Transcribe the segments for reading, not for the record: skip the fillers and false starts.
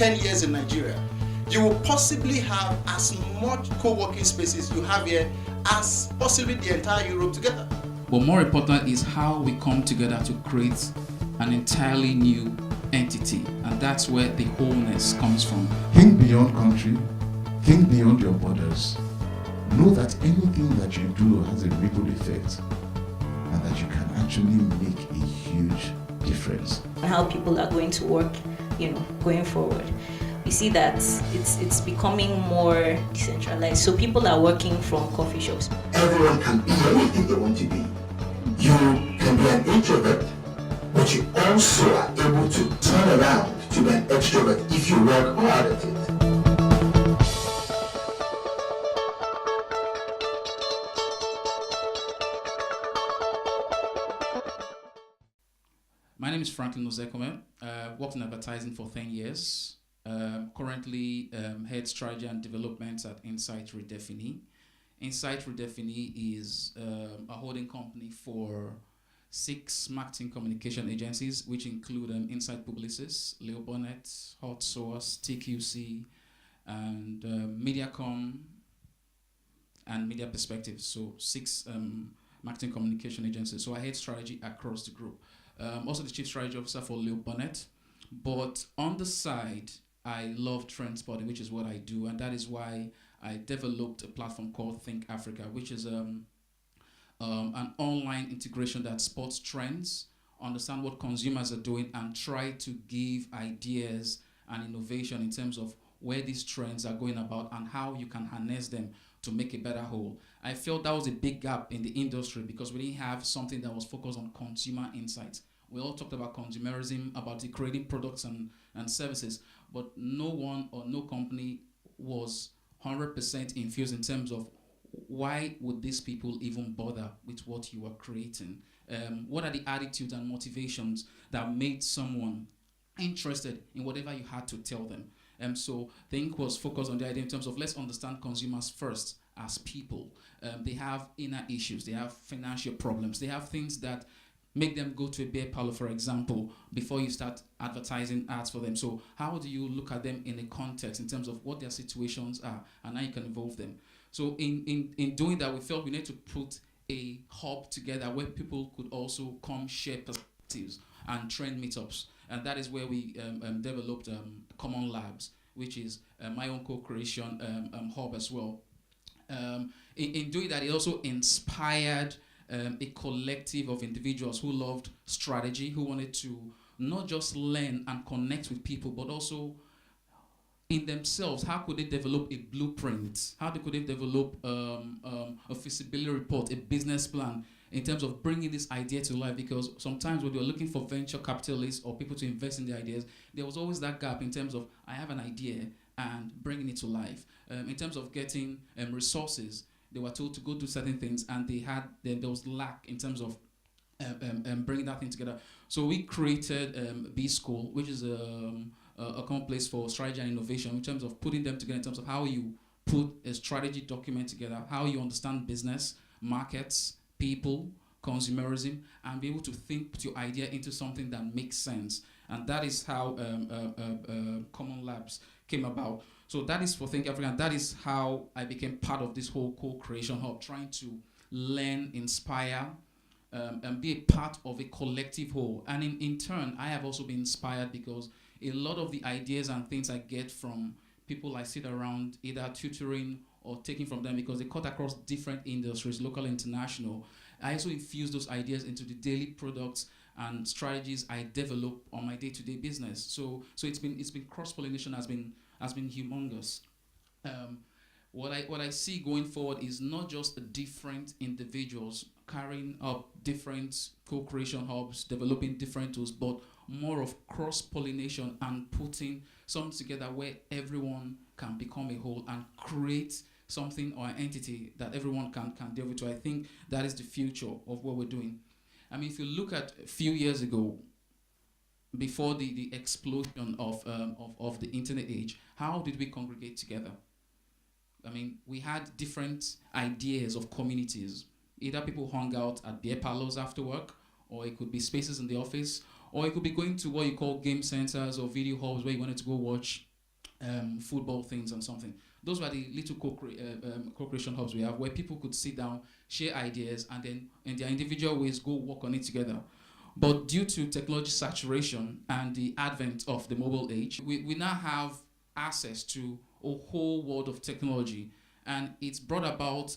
10 years in Nigeria, you will possibly have as much co-working spaces you have here as possibly the entire Europe together. But more important is how we come together to create an entirely new entity, and that's where the wholeness comes from. Think beyond country, think beyond your borders. Know that anything that you do has a ripple effect, and that you can actually make a huge difference. How people are going to work, going forward. We see that it's becoming more decentralized. So people are working from coffee shops. Everyone can be anything they want to be. You can be an introvert, but you also are able to turn around to be an extrovert if you work hard at it. My name is Franklin Ozekhome. Worked in advertising for 10 years. Currently head strategy and development at Insight Redefini. Insight Redefini is a holding company for 6 marketing communication agencies, which include Insight Publicis, Leo Bonnet, Hot Source, TQC, and Mediacom and Media Perspective. So 6 marketing communication agencies. So I head strategy across the group. Also the chief strategy officer for Leo Bonnet. But on the side, I love trend spotting, which is what I do, and that is why I developed a platform called Think Africa, which is an online integration that spots trends, understand what consumers are doing, and try to give ideas and innovation in terms of where these trends are going about and how you can harness them to make a better whole. I felt that was a big gap in the industry because we didn't have something that was focused on consumer insights. We all talked about consumerism, about creating products and services, but no one or no company was 100% infused in terms of why would these people even bother with what you are creating? What are the attitudes and motivations that made someone interested in whatever you had to tell them? So Think was focused on the idea in terms of let's understand consumers first as people. They have inner issues, they have financial problems, they have things that make them go to a beer parlor, for example, before you start advertising ads for them. So how do you look at them in a context in terms of what their situations are and how you can involve them? So in doing that, we felt we need to put a hub together where people could also come share perspectives and trend meetups. And that is where we developed Common Labs, which is my own co-creation hub as well. In doing that, it also inspired a collective of individuals who loved strategy, who wanted to not just learn and connect with people, but also in themselves, how could they develop a blueprint? How could they develop a feasibility report, a business plan in terms of bringing this idea to life? Because sometimes when you're looking for venture capitalists or people to invest in the ideas, there was always that gap in terms of I have an idea and bringing it to life. In terms of getting resources, they were told to go do certain things, and there was lack in terms of bringing that thing together. So we created B School, which is a common place for strategy and innovation in terms of putting them together, in terms of how you put a strategy document together, how you understand business, markets, people, consumerism, and be able to think, put your idea into something that makes sense. And that is how Common Labs came about. So that is for Think Africa, and that is how I became part of this whole co-creation hub, trying to learn, inspire, and be a part of a collective whole. And in turn, I have also been inspired because a lot of the ideas and things I get from people I sit around, either tutoring or taking from them, because they cut across different industries, local, international. I also infuse those ideas into the daily products and strategies I develop on my day-to-day business. So it's been cross-pollination has been humongous. What I see going forward is not just different individuals carrying up different co-creation hubs, developing different tools, but more of cross-pollination and putting something together where everyone can become a whole and create something or an entity that everyone can deal with. So I think that is the future of what we're doing. I mean, if you look at a few years ago, before the explosion of the internet age, how did we congregate together? I mean, we had different ideas of communities. Either people hung out at beer parlors after work, or it could be spaces in the office, or it could be going to what you call game centers or video halls where you wanted to go watch football things and something. Those were the little co-creation hubs we have, where people could sit down, share ideas, and then in their individual ways go work on it together. But due to technology saturation and the advent of the mobile age, we now have access to a whole world of technology, and it's brought about,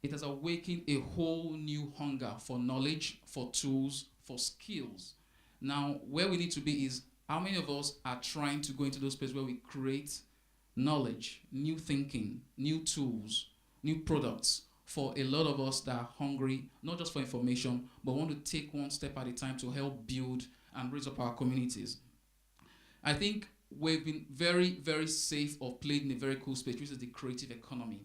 it has awakened a whole new hunger for knowledge, for tools, for skills. Now, where we need to be is, how many of us are trying to go into those spaces where we create knowledge, new thinking, new tools, new products for a lot of us that are hungry, not just for information, but want to take one step at a time to help build and raise up our communities. I think we've been very, very safe or played in a very cool space, which is the creative economy.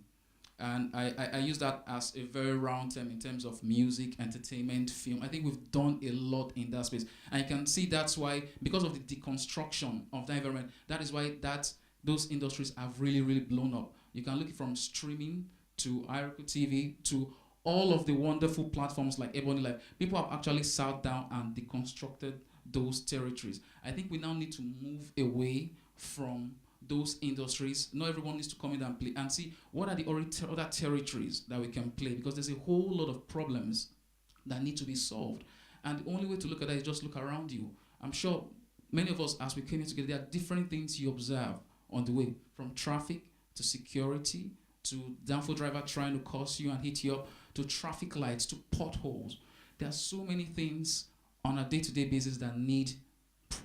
And I use that as a very round term in terms of music, entertainment, film. I think we've done a lot in that space. And you can see that's why, because of the deconstruction of the environment, that is why those industries have really, really blown up. You can look from streaming to Iroku TV to all of the wonderful platforms like Ebony Live. People have actually sat down and deconstructed those territories. I think we now need to move away from those industries. Not everyone needs to come in and play, and see what are the other territories that we can play, because there's a whole lot of problems that need to be solved. And the only way to look at that is just look around you. I'm sure many of us, as we came in together, there are different things you observe on the way, from traffic to security to downfall driver trying to curse you and hit you up, to traffic lights, to potholes. There are so many things on a day-to-day basis that need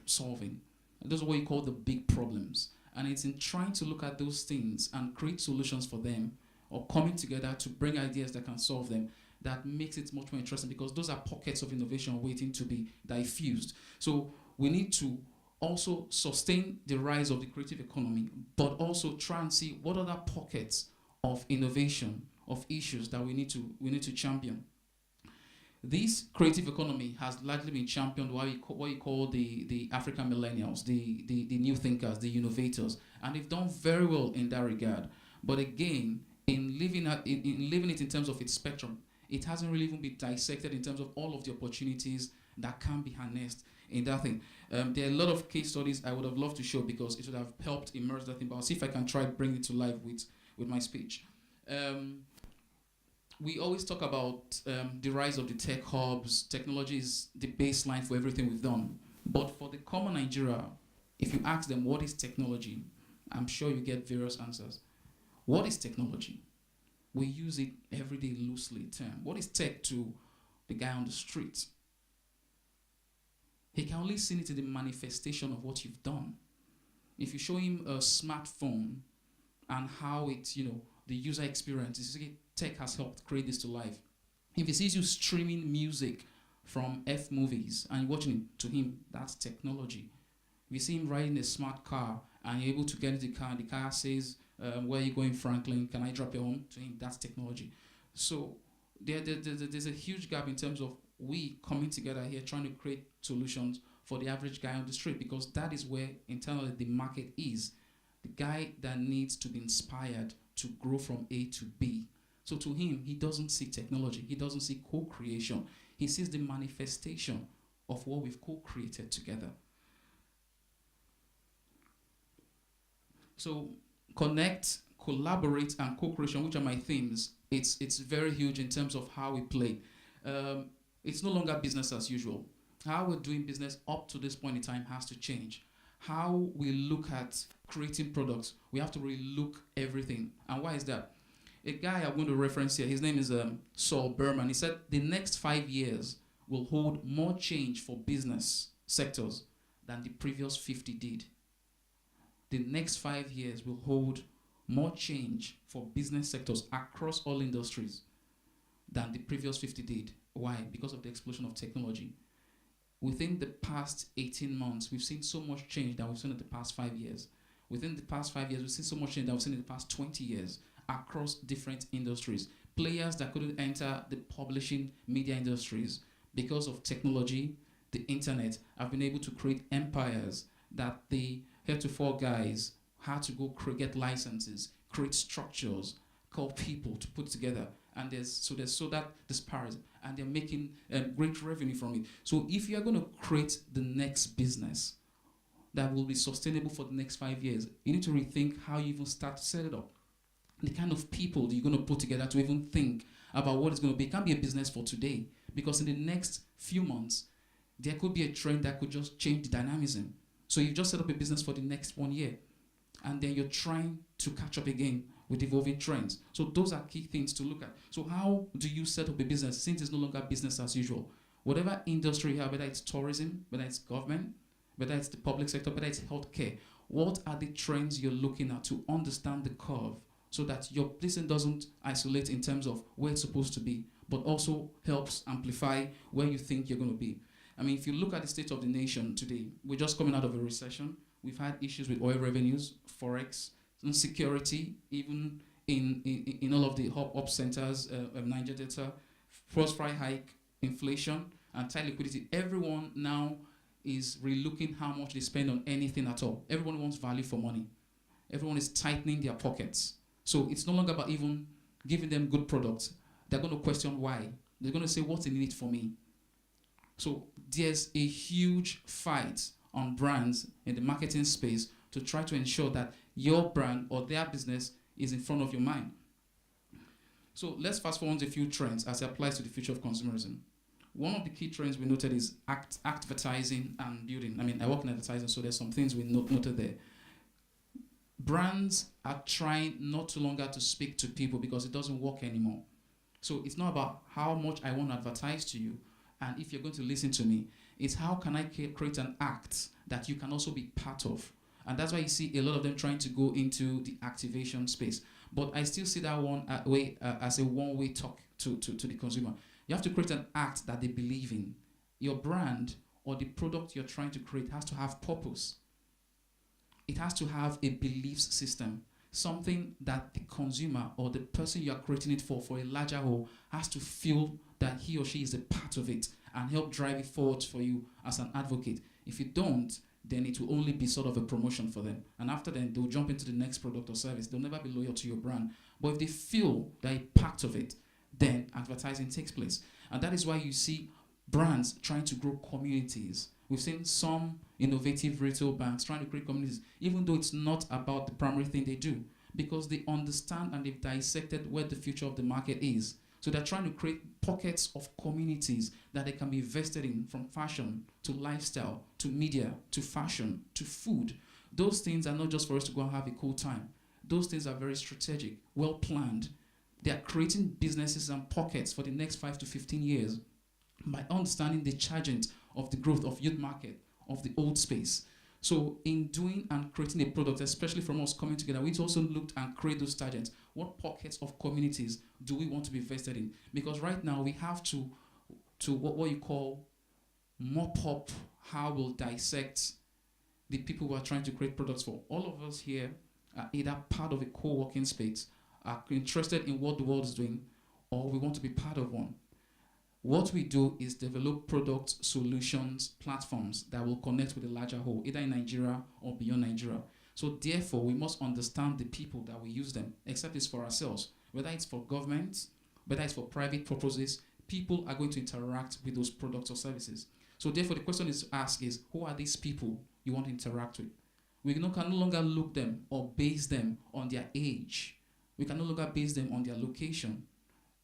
solving. And those are what you call the big problems. And it's in trying to look at those things and create solutions for them, or coming together to bring ideas that can solve them, that makes it much more interesting, because those are pockets of innovation waiting to be diffused. So we need to also sustain the rise of the creative economy, but also try and see what other pockets of innovation, of issues that we need to champion. This creative economy has largely been championed by what you call the African millennials, the new thinkers, the innovators, and they've done very well in that regard. But again, in living it in terms of its spectrum, it hasn't really even been dissected in terms of all of the opportunities that can be harnessed in that thing. There are a lot of case studies I would have loved to show, because it would have helped immerse that thing, but I'll see if I can try to bring it to life with my speech. We always talk about the rise of the tech hubs. Technology is the baseline for everything we've done. But for the common Nigeria, if you ask them what is technology, I'm sure you get various answers. What is technology? We use it every day loosely term. What is tech to the guy on the street? He can only see it in the manifestation of what you've done. If you show him a smartphone and how it, the user experience, tech has helped create this to life. If he sees you streaming music from F movies and you're watching it, to him, that's technology. If you see him riding a smart car and you're able to get into the car and the car says, where are you going, Franklin? Can I drop you home? To him, that's technology. So there's a huge gap in terms of we coming together here trying to create solutions for the average guy on the street, because that is where internally the market is. The guy that needs to be inspired to grow from A to B. So to him, he doesn't see technology. He doesn't see co-creation. He sees the manifestation of what we've co-created together. So connect, collaborate, and co-creation, which are my themes, it's very huge in terms of how we play. It's no longer business as usual. How we're doing business up to this point in time has to change. How we look at creating products, we have to relook everything. And why is that? A guy I'm going to reference here, his name is Saul Berman. He said the next 5 years will hold more change for business sectors than the previous 50 did. The next 5 years will hold more change for business sectors across all industries than the previous 50 did. Why? Because of the explosion of technology. Within the past 18 months, we've seen so much change that we've seen in the past 5 years. Within the past 5 years, we've seen so much change that we've seen in the past 20 years across different industries. Players that couldn't enter the publishing media industries because of technology, the internet, have been able to create empires that the heretofore guys had to go get licenses, create structures, call people to put together. And there's that disparity, and they're making great revenue from it. So if you're going to create the next business, that will be sustainable for the next 5 years, you need to rethink how you even start to set it up. The kind of people that you're going to put together to even think about what it's going to be. It can't be a business for today, because in the next few months, there could be a trend that could just change the dynamism. So you've just set up a business for the next 1 year, and then you're trying to catch up again with evolving trends. So those are key things to look at. So how do you set up a business since it's no longer business as usual? Whatever industry you have, whether it's tourism, whether it's government, whether it's the public sector, whether it's healthcare, what are the trends you're looking at to understand the curve so that your business doesn't isolate in terms of where it's supposed to be, but also helps amplify where you think you're going to be. I mean, if you look at the state of the nation today, we're just coming out of a recession. We've had issues with oil revenues, forex, insecurity, even in all of the hub centers, Niger Delta, first price hike, inflation, and tight liquidity. Everyone now is relooking how much they spend on anything at all. Everyone wants value for money. Everyone is tightening their pockets. So it's no longer about even giving them good products. They're going to question why. They're going to say, what's in it for me? So there's a huge fight on brands in the marketing space to try to ensure that your brand or their business is in front of your mind. So let's fast forward a few trends as it applies to the future of consumerism. One of the key trends we noted is advertising and building. I mean, I work in advertising, so there's some things we noted there. Brands are trying not to longer to speak to people because it doesn't work anymore. So it's not about how much I want to advertise to you and if you're going to listen to me. It's how can I create an act that you can also be part of. And that's why you see a lot of them trying to go into the activation space. But I still see that one way as a one-way talk to the consumer. You have to create an act that they believe in. Your brand or the product you're trying to create has to have purpose. It has to have a belief system, something that the consumer or the person you are creating it for a larger whole, has to feel that he or she is a part of it and help drive it forward for you as an advocate. If you don't, then it will only be sort of a promotion for them. And after then, they'll jump into the next product or service. They'll never be loyal to your brand. But if they feel they're a part of it, then advertising takes place. And that is why you see brands trying to grow communities. We've seen some innovative retail banks trying to create communities, even though it's not about the primary thing they do, because they understand and they've dissected where the future of the market is. So they're trying to create pockets of communities that they can be invested in, from fashion to lifestyle to media to fashion to food. Those things are not just for us to go and have a cool time. Those things are very strategic, well planned. They are creating businesses and pockets for the next 5 to 15 years by understanding the chargent of the growth of youth market, of the old space. So in doing and creating a product, especially from us coming together, we also looked and create those targets. What pockets of communities do we want to be invested in? Because right now we have to what you call mop up how we'll dissect the people who are trying to create products for. All of us here are either part of a co-working space, are interested in what the world is doing, or we want to be part of one. What we do is develop products, solutions, platforms that will connect with the larger whole, either in Nigeria or beyond Nigeria. So therefore, we must understand the people that we use them, except it's for ourselves. Whether it's for government, whether it's for private purposes, people are going to interact with those products or services. So therefore, the question is to ask is, who are these people you want to interact with? We can no longer look them or base them on their age. We can no longer base them on their location.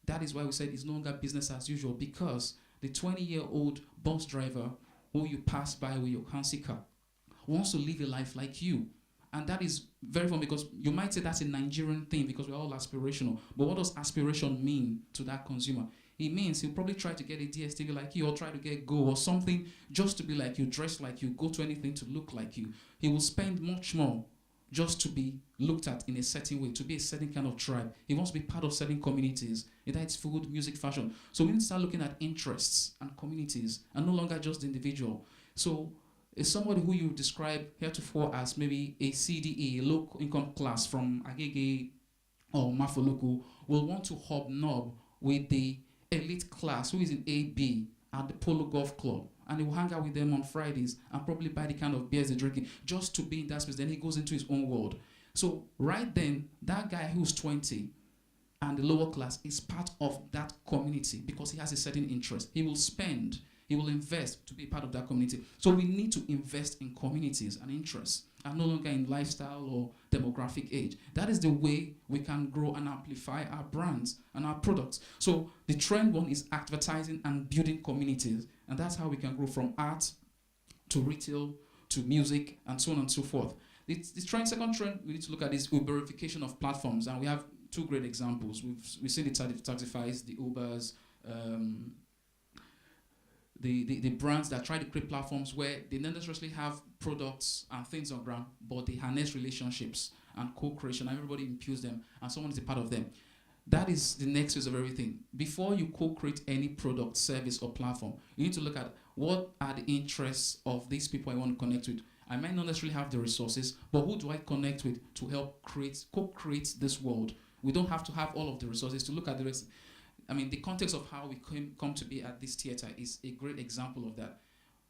That is why we said it's no longer business as usual, because the 20-year-old bus driver who you pass by with your fancy car wants to live a life like you. And that is very fun, because you might say that's a Nigerian thing because we're all aspirational. But what does aspiration mean to that consumer? It means he'll probably try to get a DSTV like you, or try to get Go or something just to be like you, dress like you, go to anything to look like you. He will spend much more just to be looked at in a certain way, to be a certain kind of tribe. He wants to be part of certain communities, either it's food, music, fashion. So we need to start looking at interests and communities and no longer just the individual. So is somebody who you describe heretofore as maybe a CDE, a low income class from Agege or Mafoloku, will want to hobnob with the elite class who is in AB at the Polo Golf Club, and he will hang out with them on Fridays and probably buy the kind of beers they're drinking just to be in that space. Then he goes into his own world. So right then, that guy who's 20 and the lower class is part of that community because he has a certain interest. He will spend He will invest to be part of that community. So we need to invest in communities and interests, and no longer in lifestyle or demographic age. That is the way we can grow and amplify our brands and our products. So the trend one is advertising and building communities, and that's how we can grow from art to retail to music and so on and so forth. The second trend we need to look at is Uberification of platforms, and we have two great examples. We've seen the Taxifys, the Ubers, the brands that try to create platforms where they don't necessarily have products and things on ground, but they harness relationships and co-creation, and everybody imputes them, and someone is a part of them. That is the next phase of everything. Before you co-create any product, service, or platform, you need to look at what are the interests of these people I want to connect with. I might not necessarily have the resources, but who do I connect with to help co-create this world? We don't have to have all of the resources to look at the rest. I mean, the context of how we come to be at this theater is a great example of that.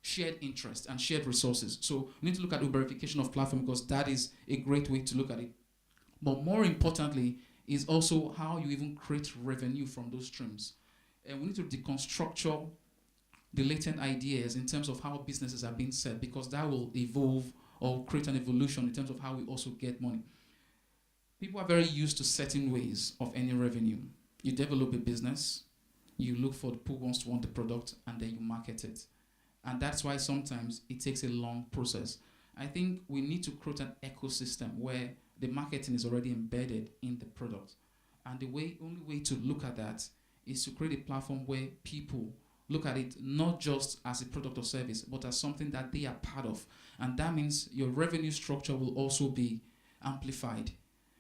Shared interest and shared resources. So we need to look at Uberification of platform, because that is a great way to look at it. But more importantly is also how you even create revenue from those streams. And we need to deconstruct the latent ideas in terms of how businesses are being set, because that will evolve or create an evolution in terms of how we also get money. People are very used to certain ways of earning revenue. You develop a business, you look for who wants to want the product, and then you market it. And that's why sometimes it takes a long process. I think we need to create an ecosystem where the marketing is already embedded in the product. And the only way to look at that is to create a platform where people look at it not just as a product or service, but as something that they are part of. And that means your revenue structure will also be amplified.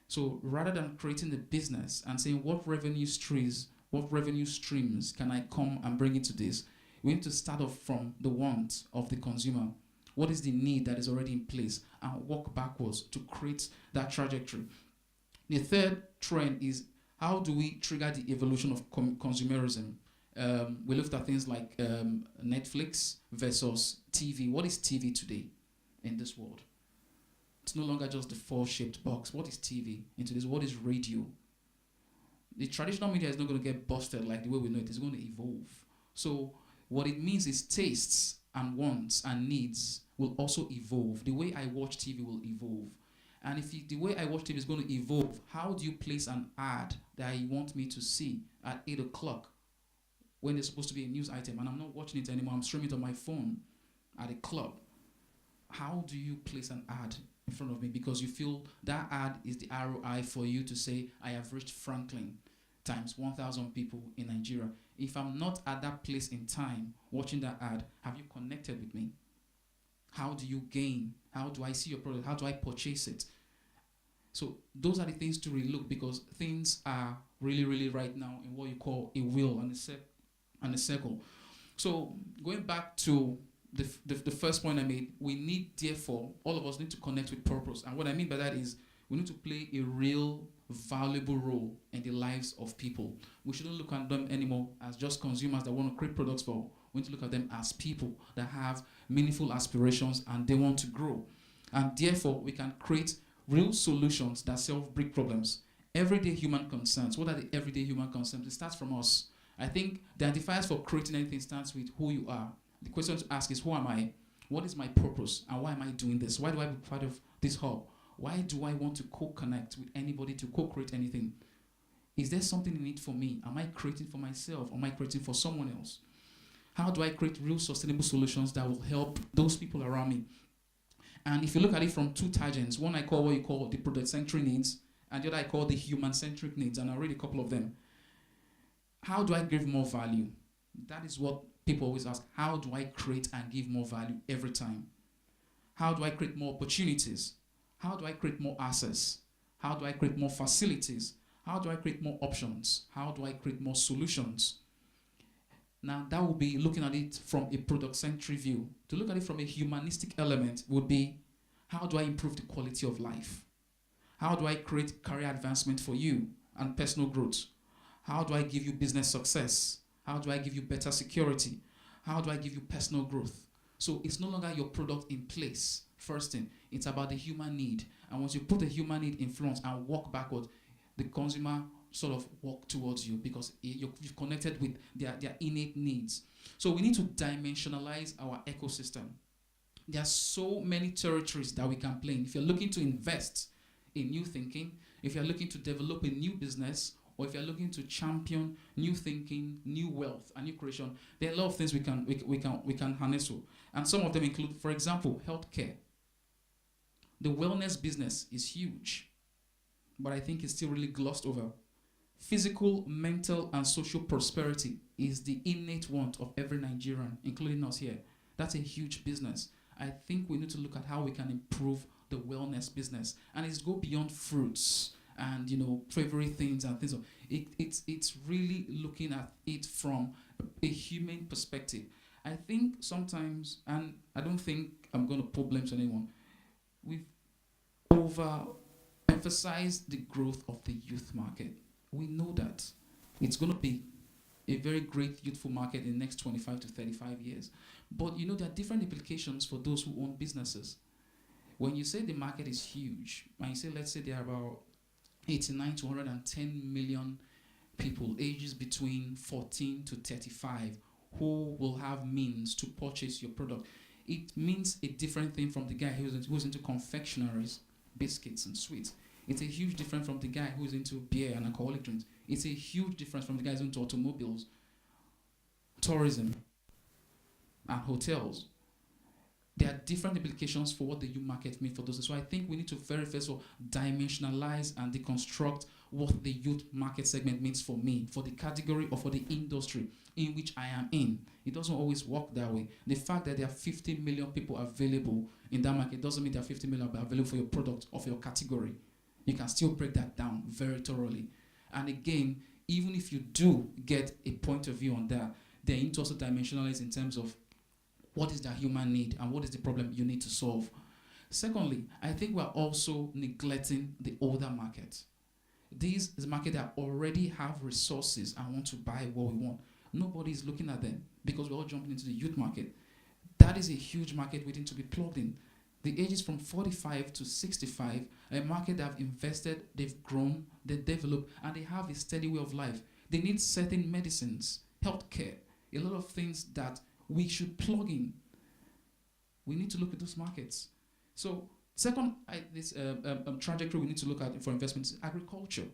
So rather than creating a business and saying what revenue streams can I come and bring into this, we need to start off from the want of the consumer. What is the need that is already in place, and work backwards to create that trajectory. The third trend is how do we trigger the evolution of consumerism? We looked at things like Netflix versus TV. What is TV today in this world? It's no longer just the four-shaped box. What is TV into this? What is radio? The traditional media is not going to get busted like the way we know it. It's going to evolve. So what it means is tastes and wants and needs will also evolve. The way I watch TV will evolve. And if the way I watch TV is going to evolve, how do you place an ad that you want me to see at 8 o'clock when there's supposed to be a news item and I'm not watching it anymore, I'm streaming it on my phone at a club? How do you place an ad in front of me? Because you feel that ad is the ROI for you to say, I have reached Franklin times 1,000 people in Nigeria. If I'm not at that place in time watching that ad, have you connected with me? How do you gain? How do I see your product? How do I purchase it? So those are the things to really look, because things are really, really right now in what you call a wheel and a circle. So going back to the first point I made, we need, therefore, all of us need to connect with purpose. And what I mean by that is we need to play a real valuable role in the lives of people. We shouldn't look at them anymore as just consumers that want to create products for. We need to look at them as people that have meaningful aspirations and they want to grow. And therefore, we can create real solutions that solve big problems. Everyday human concerns. What are the everyday human concerns? It starts from us. I think the identifiers for creating anything starts with who you are. The question to ask is, who am I? What is my purpose? And why am I doing this? Why do I be part of this hub? Why do I want to co-connect with anybody to co-create anything? Is there something in it for me? Am I creating for myself? Or am I creating for someone else? How do I create real sustainable solutions that will help those people around me? And if you look at it from two tangents, one I call what you call the product-centric needs, and the other I call the human-centric needs, and I'll read a couple of them. How do I give more value? That is what people always ask. How do I create and give more value every time? How do I create more opportunities? How do I create more access? How do I create more facilities? How do I create more options? How do I create more solutions? Now, that would be looking at it from a product-centric view. To look at it from a humanistic element would be, how do I improve the quality of life? How do I create career advancement for you and personal growth? How do I give you business success? How do I give you better security? How do I give you personal growth? So it's no longer your product in place. First thing, it's about the human need. And once you put the human need in front and walk backward, the consumer sort of walk towards you because you've connected with their innate needs. So we need to dimensionalize our ecosystem. There are so many territories that we can play in. If you're looking to invest in new thinking, if you're looking to develop a new business, or if you're looking to champion new thinking, new wealth, and new creation, there are a lot of things we can harness to. And some of them include, for example, healthcare. The wellness business is huge, but I think it's still really glossed over. Physical, mental, and social prosperity is the innate want of every Nigerian, including us here. That's a huge business. I think we need to look at how we can improve the wellness business, and it's go beyond fruits and favorite things and things. It's really looking at it from a human perspective. I think sometimes, and I don't think I'm going to put blames on anyone, we've overemphasized the growth of the youth market. We know that it's going to be a very great youthful market in the next 25 to 35 years. But there are different implications for those who own businesses. When you say the market is huge, and you say, let's say there are about 89 to 110 million people ages between 14 to 35 who will have means to purchase your product, it means a different thing from the guy who's into confectionaries, biscuits and sweets. It's a huge difference from the guy who's into beer and alcoholic drinks. It's a huge difference from the guys into automobiles, tourism, and hotels. There are different implications for what the youth market means for those. So I think we need to very first of all dimensionalize and deconstruct what the youth market segment means for me, for the category or for the industry in which I am in. It doesn't always work that way. The fact that there are 50 million people available in that market doesn't mean there are 50 million available for your product or for your category. You can still break that down very thoroughly. And again, even if you do get a point of view on that, then you need to also dimensionalize in terms of what is the human need and what is the problem you need to solve. Secondly, I think we're also neglecting the older market. This is a market that already have resources and want to buy what we want. Nobody is looking at them because we're all jumping into the youth market. That is a huge market waiting to be plugged in. The ages from 45 to 65, a market that have invested, they've grown, they developed, and they have a steady way of life. They need certain medicines, healthcare, a lot of things that we should plug in. We need to look at those markets. So, second, trajectory we need to look at for investments is agriculture.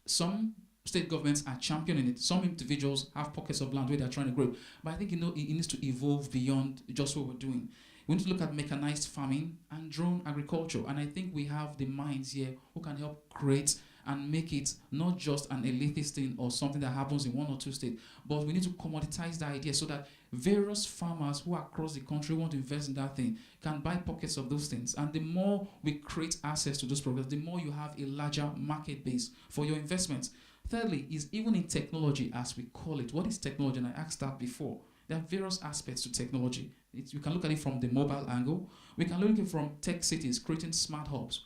Some state governments are championing it. Some individuals have pockets of land where they're trying to grow. But I think it needs to evolve beyond just what we're doing. We need to look at mechanized farming and drone agriculture. And I think we have the minds here who can help create and make it not just an elitist thing or something that happens in one or two states, but we need to commoditize the idea so that various farmers who are across the country want to invest in that thing can buy pockets of those things. And the more we create access to those programs, the more you have a larger market base for your investments. Thirdly, is even in technology, as we call it. What is technology? And I asked that before. There are various aspects to technology. You can look at it from the mobile angle. We can look at it from tech cities, creating smart hubs.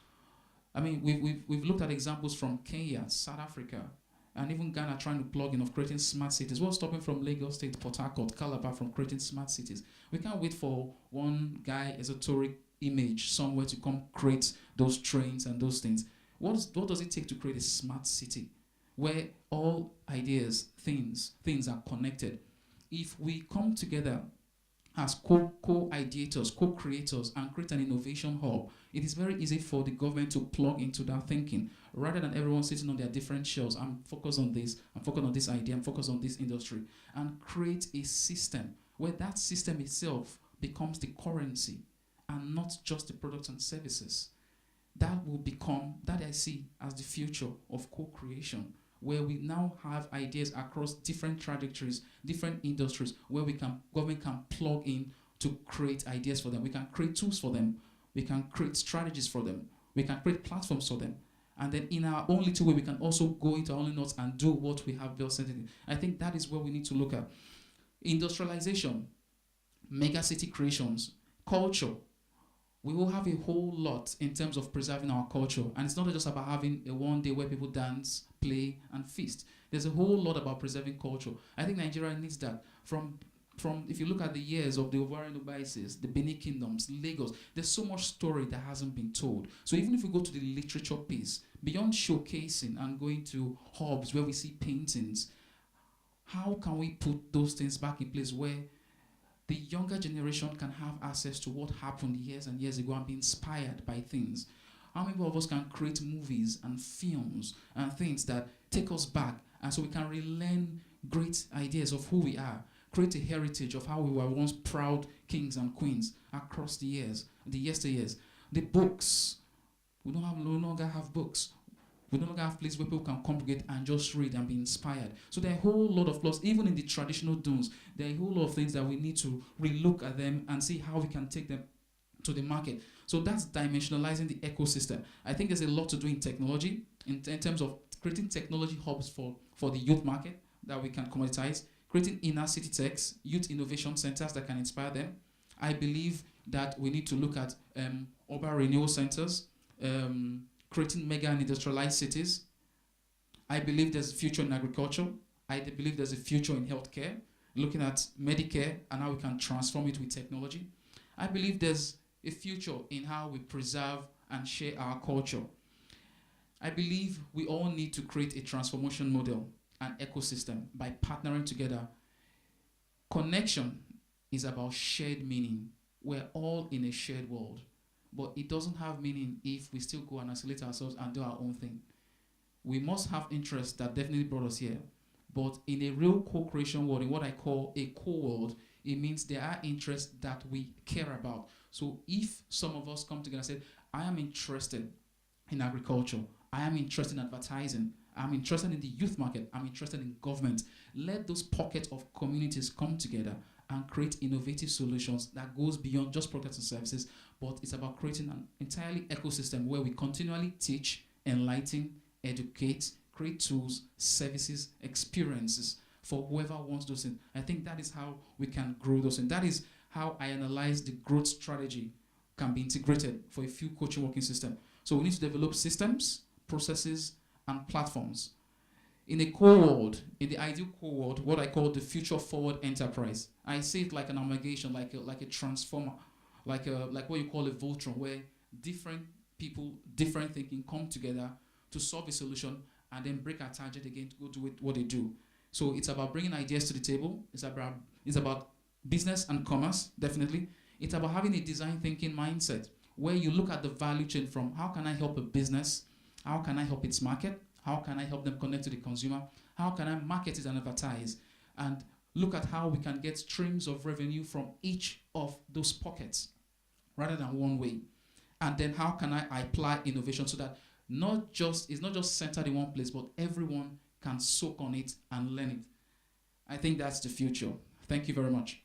I mean, we've looked at examples from Kenya, South Africa, and even Ghana trying to plug in of creating smart cities. What's stopping from Lagos State, Port Harcourt, Calabar from creating smart cities? We can't wait for one guy, esoteric image somewhere to come create those trains and those things. What does it take to create a smart city where all ideas, things are connected? If we come together as co-ideators, co-creators, and create an innovation hub, it is very easy for the government to plug into that thinking rather than everyone sitting on their different shelves. I'm focused on this, I'm focused on this idea, I'm focused on this industry, and create a system where that system itself becomes the currency and not just the products and services. That will become, that I see as the future of co-creation, where we now have ideas across different trajectories, different industries, where government can plug in to create ideas for them. We can create tools for them. We can create strategies for them. We can create platforms for them. And then in our own little way, we can also go into our own notes and do what we have built. I think that is where we need to look at. Industrialization, mega city creations, culture. We will have a whole lot in terms of preserving our culture. And it's not just about having a one day where people dance, play, and feast. There's a whole lot about preserving culture. I think Nigeria needs that. From from if you look at the years of the Ivorian Obases, the Benin Kingdoms, Lagos, there's so much story that hasn't been told. So even if we go to the literature piece, beyond showcasing and going to hubs where we see paintings, how can we put those things back in place where the younger generation can have access to what happened years and years ago and be inspired by things? How many of us can create movies and films and things that take us back, and so we can relearn great ideas of who we are, create a heritage of how we were once proud kings and queens across the years, the yesteryears. The books, we no longer have books. We no longer have places where people can congregate and just read and be inspired. So there are a whole lot of flaws. Even in the traditional dunes, there are a whole lot of things that we need to relook at them and see how we can take them to the market. So that's dimensionalizing the ecosystem. I think there's a lot to do in technology, in terms of creating technology hubs for the youth market that we can commoditize, creating inner city techs, youth innovation centers that can inspire them. I believe that we need to look at urban renewal centers, creating mega and industrialized cities. I believe there's a future in agriculture. I believe there's a future in healthcare, looking at Medicare and how we can transform it with technology. I believe there's a future in how we preserve and share our culture. I believe we all need to create a transformation model and ecosystem by partnering together. Connection is about shared meaning. We're all in a shared world, but it doesn't have meaning if we still go and isolate ourselves and do our own thing. We must have interests that definitely brought us here, but in a real co-creation world, in what I call a co-world, it means there are interests that we care about. So if some of us come together and say, I am interested in agriculture, I am interested in advertising, I'm interested in the youth market, I'm interested in government, let those pockets of communities come together and create innovative solutions that goes beyond just products and services, but it's about creating an entirely ecosystem where we continually teach, enlighten, educate, create tools, services, experiences for whoever wants those things. I think that is how we can grow those things. That is how I analyze the growth strategy can be integrated for a few coaching working system. So we need to develop systems, processes, and platforms. In a co-world, in the ideal co-world, what I call the future forward enterprise, I see it like an amalgamation, like a transformer, like what you call a Voltron, where different people, different thinking come together to solve a solution and then break our target again to go do what they do. So it's about bringing ideas to the table. It's about business and commerce, definitely. It's about having a design thinking mindset where you look at the value chain from how can I help a business, how can I help its market, how can I help them connect to the consumer, how can I market it and advertise, and look at how we can get streams of revenue from each of those pockets rather than one way. And then how can I apply innovation so that it's not just centered in one place, but everyone can soak on it and learn it. I think that's the future. Thank you very much.